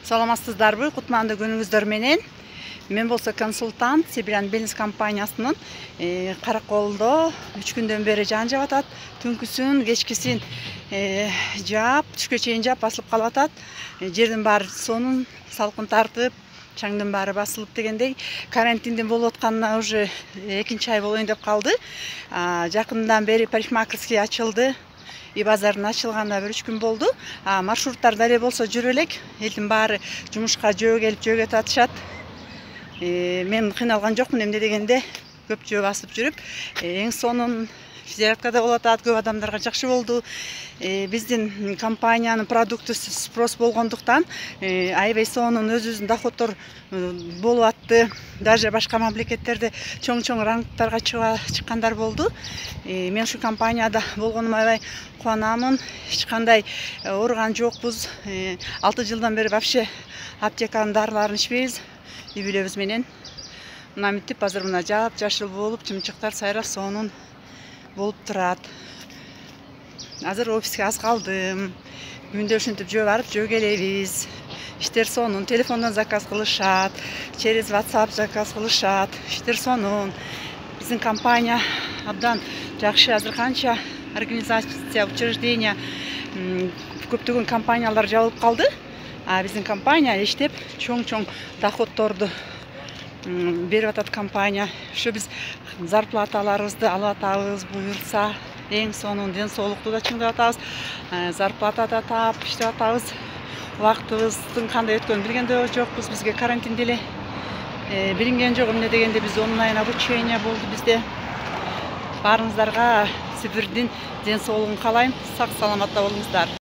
Саламатсыздарбы, кутманды күнүңүздөр менен. Мен болсо консультант Сибирян Бизнес компаниясынын Караколдо 3 күндөн бери жаан жаап атат. Түнкүсүн, кечкисин жаап, түшкө чейин жаап басылып калып атат. Жердин баары сонун салкын тартып, чаңдын баары басылып дегендей. Карантиндин болуп атканына уже 2 ай болоюн деп калды. Жакындан бери парикмахерский ачылды. И базардын ачылганына 1-3 күн болду. Маршруттар деле болсо жүрө элек. Элдин баары жумушка жөө келип жөөгө татышат. Мен кыйналган жокмун, эмне дегенде көп жөө басып жүрүп, эң сонун физиологияда болуп атат, көп адамдарга жакшы болду. Биздин компаниянын продуктусу спрос болгондуктан аябай сонун өзүбүздүн доходдор болуп атты. Даже башка мамлекеттерде чоң рангтарга чыккандар болду. Мен ушу компанияда болгонума аябай кубанамын. Эч кандай ооруган жокпуз. 6 жылдан бери вообще аптеканын дарыларын ичпейбиз. Үй бүлөбүз менен. Мына мынтип азыр мына жашыл болуп, жымчыктар сайрап сонун болуп турат. Азыр офиске аз калдым. Күндө ушинтип жөө барып, жөө келебиз. Иштер сонун, телефондон заказ кылышат, через WhatsApp заказ кылышат. Иштер сонун. Биздин компания абдан жакшы. Азыр канча организация, учреждение, көптөгөн компаниялар жабылып калды. Биздин компания иштеп чоң доходдорду берип атат компания. Ушу биз зарплаталарыбызды алып атабыз, буюрса, эң сонун ден соолукту да чыңдап атабыз. Зарплата да таап иштеп атабыз. Убактыбыздын кандай өткөнүн билген да жокпуз. Бизге карантин деле билинген жок. Эмне дегенде биз онлайн обучение болду бизде. Баарыңыздарга Сибирдин ден соолугун каалайм. Сак саламатта болуңуздар.